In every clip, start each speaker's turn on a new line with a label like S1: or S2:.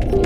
S1: Hello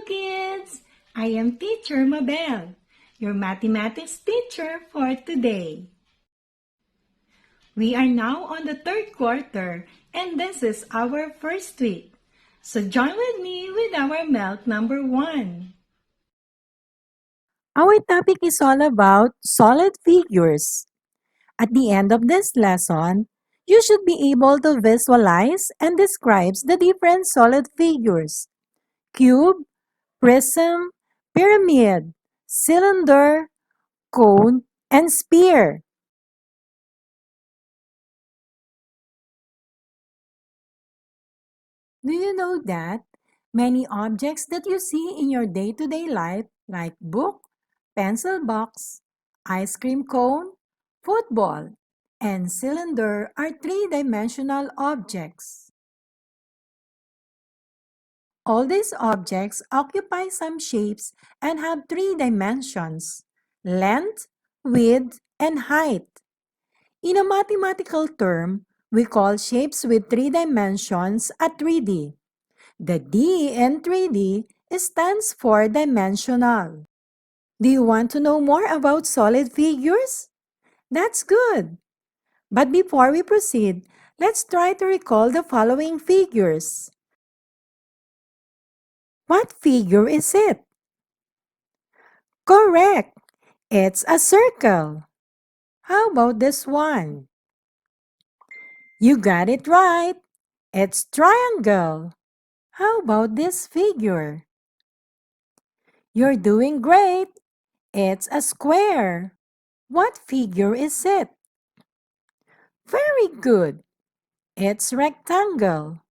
S1: kids! I am Teacher Mabel, your mathematics teacher for today. We are now on the third quarter and this is our first week. So join with me with our melt number 1.
S2: Our topic is all about solid figures. At the end of this lesson, you should be able to visualize and describe the different solid figures: cube, prism, pyramid, cylinder, cone, and sphere. Do you know that many objects that you see in your day-to-day life, like book, pencil box, ice cream cone, football, and cylinder, are three-dimensional objects? All these objects occupy some shapes and have three dimensions: length, width, and height. In a mathematical term, we call shapes with three dimensions a 3D. The D in 3D stands for dimensional. Do you want to know more about solid figures? That's good. But before we proceed, let's try to recall the following figures. What figure is it? Correct. It's a circle. How about this one? You got it right. It's triangle. How about this figure? You're doing great. It's a square. What figure is it? Very good. It's rectangle.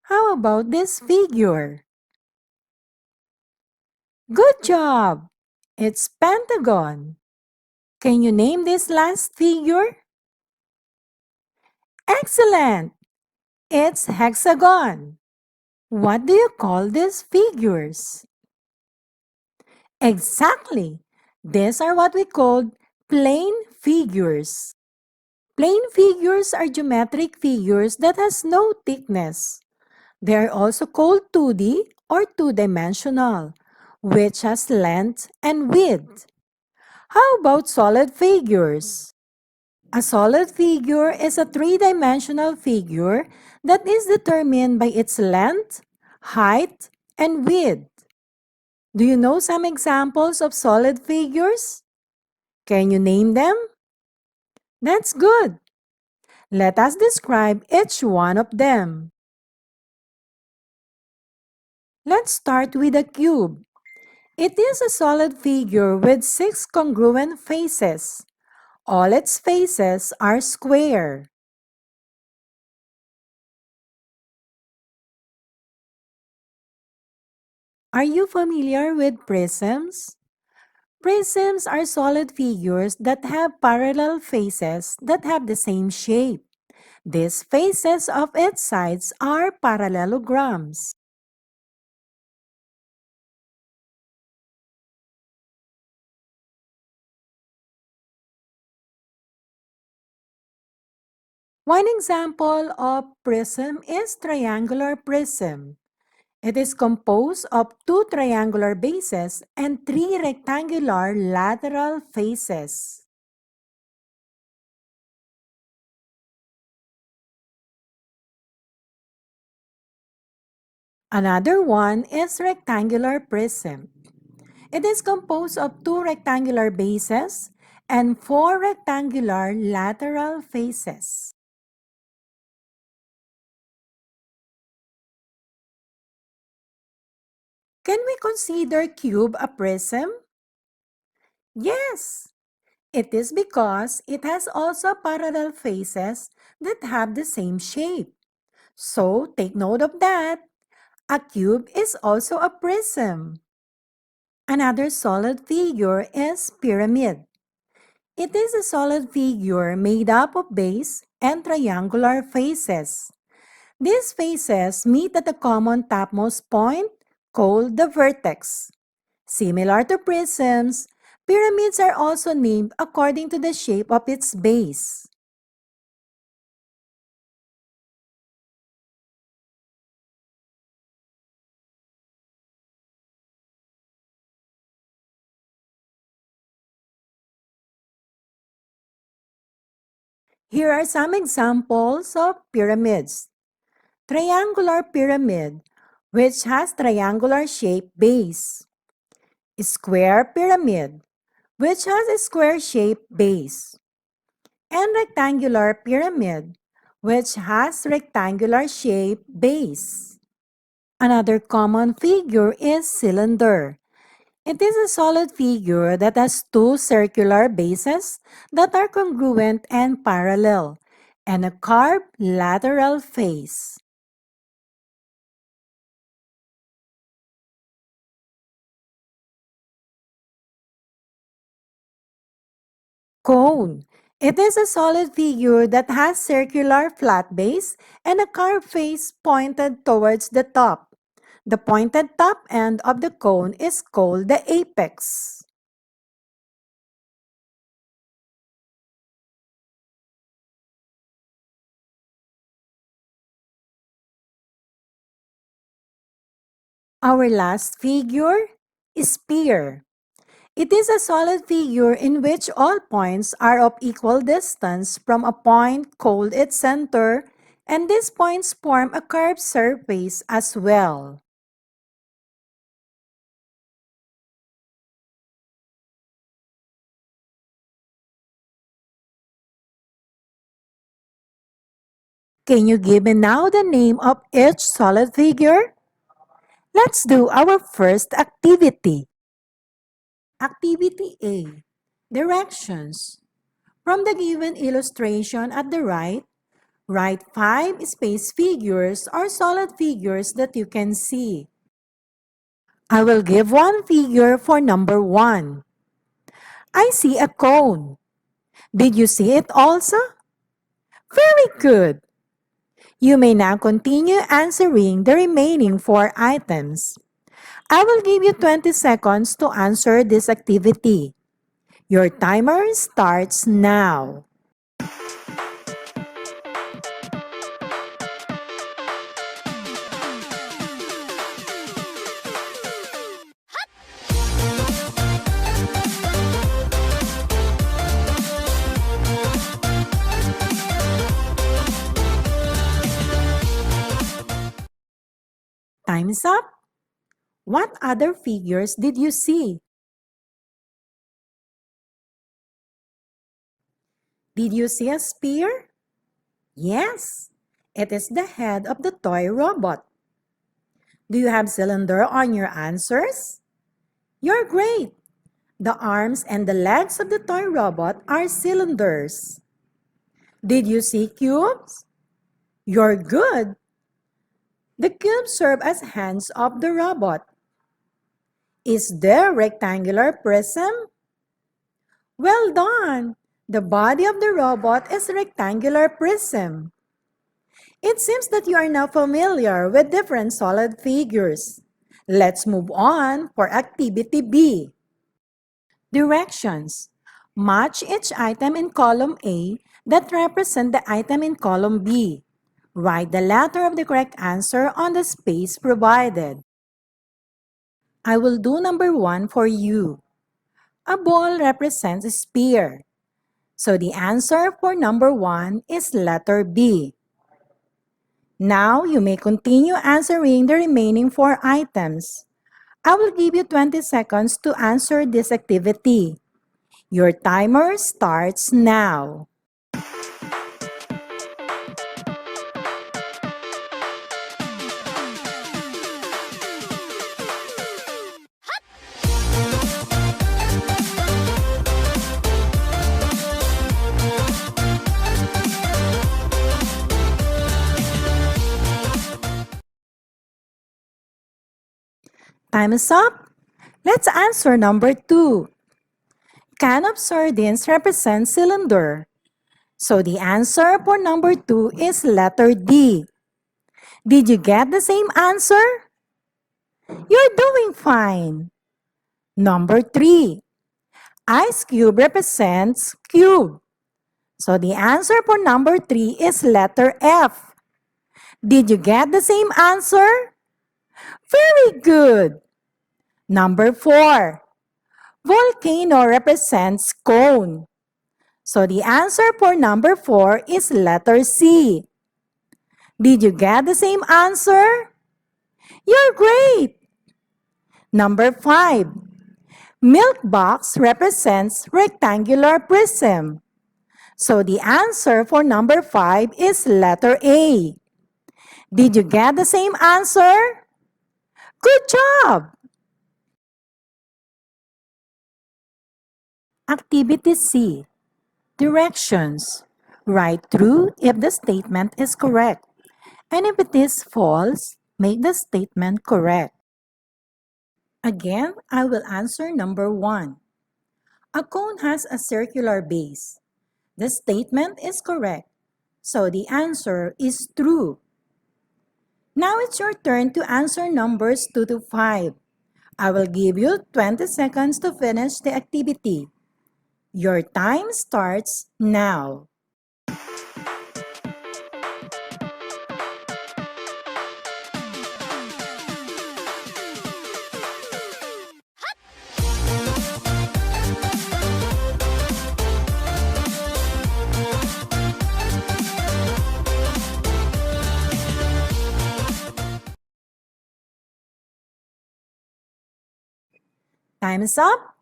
S2: How about this figure? Good job. It's pentagon. Can you name this last figure? Excellent. It's hexagon. What do you call these figures? Exactly. These are what we call plane figures. Plane figures are geometric figures that has no thickness. They are also called 2D or two-dimensional, which has length and width. How about solid figures? A solid figure is a three-dimensional figure that is determined by its length, height, and width. Do you know some examples of solid figures? Can you name them? That's good. Let us describe each one of them. Let's start with a cube. It is a solid figure with 6 congruent faces. All its faces are square. Are you familiar with prisms? Prisms are solid figures that have parallel faces that have the same shape. These faces of its sides are parallelograms. One example of prism is triangular prism. It is composed of 2 triangular bases and 3 rectangular lateral faces. Another one is rectangular prism. It is composed of 2 rectangular bases and 4 rectangular lateral faces. Can we consider cube a prism? Yes, it is because it has also parallel faces that have the same shape. So take note of that. A cube is also a prism. Another solid figure is pyramid. It is a solid figure made up of base and triangular faces. These faces meet at a common topmost point called the vertex. Similar to prisms, Pyramids are also named according to the shape of its base. Here are some examples of pyramids. Triangular pyramid, which has triangular shaped base. Square pyramid, which has a square shaped base. And rectangular pyramid, which has rectangular shaped base. Another common figure is cylinder. It is a solid figure that has two circular bases that are congruent and parallel, and a carved lateral face. Cone. It is a solid figure that has circular flat base and a carved face pointed towards the top. The pointed top end of the cone is called the apex. Our last figure is sphere. It is a solid figure in which all points are of equal distance from a point called its center, and these points form a curved surface as well. Can you give me now the name of each solid figure? Let's do our first activity. Activity A. Directions. From the given illustration at the right, write 5 space figures or solid figures that you can see. I will give one figure for number 1. I see a cone. Did you see it also? Very good. You may now continue answering the remaining 4 items. I will give you 20 seconds to answer this activity. Your timer starts now. Time's up. What other figures did you see? Did you see a spear? Yes, it is the head of the toy robot. Do you have cylinder on your answers? You're great! The arms and the legs of the toy robot are cylinders. Did you see cubes? You're good! The cubes serve as hands of the robot. Is there rectangular prism? Well done! The body of the robot is a rectangular prism. It seems that you are now familiar with different solid figures. Let's move on for activity B. Directions. Match each item in column A that represent the item in column B. Write the letter of the correct answer on the space provided. I will do number 1 for you. A ball represents a spear. So the answer for number 1 is letter B. Now you may continue answering the remaining 4 items. I will give you 20 seconds to answer this activity. Your timer starts now. Time is up. Let's answer number 2. Can of sardines represent cylinder? So the answer for number 2 is letter D. Did you get the same answer? You're doing fine. Number 3. Ice cube represents cube. So the answer for number 3 is letter F. Did you get the same answer? Very good. Number 4. Volcano represents cone. So the answer for number 4 is letter C. Did you get the same answer? You're great! Number 5. Milk box represents rectangular prism. So the answer for number 5 is letter A. Did you get the same answer? Good job! Activity C. Directions. Write true if the statement is correct. And if it is false, make the statement correct. Again, I will answer number 1. A cone has a circular base. The statement is correct, so the answer is true. Now it's your turn to answer numbers 2 to 5. I will give you 20 seconds to finish the activity. Your time starts now. Time is up.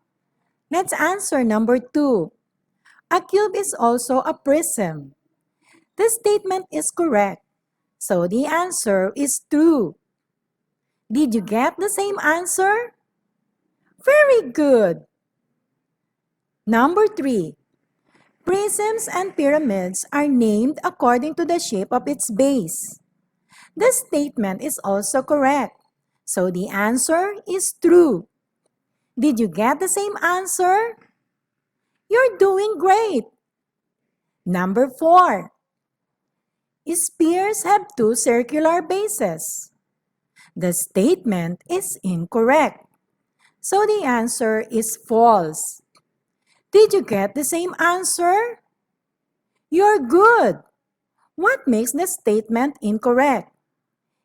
S2: Let's answer number 2. A cube is also a prism. The statement is correct, so the answer is true. Did you get the same answer? Very good. Number 3. Prisms and pyramids are named according to the shape of its base. The statement is also correct, so the answer is true. Did you get the same answer? You're doing great. Number 4. Spheres have 2 circular bases. The statement is incorrect, so the answer is false. Did you get the same answer? You're good. What makes the statement incorrect?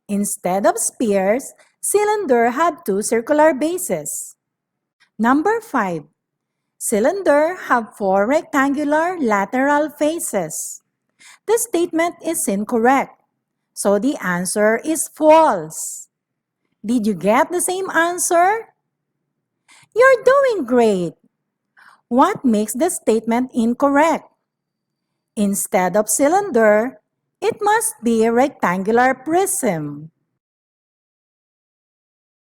S2: Instead of spheres, cylinder have 2 circular bases. Number 5. Cylinder have 4 rectangular lateral faces. The statement is incorrect, so the answer is false. Did you get the same answer? You're doing great. What makes the statement incorrect? Instead of cylinder, it must be a rectangular prism.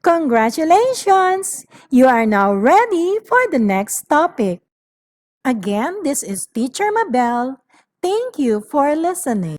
S2: Congratulations! You are now ready for the next topic. Again, this is Teacher Mabel. Thank you for listening.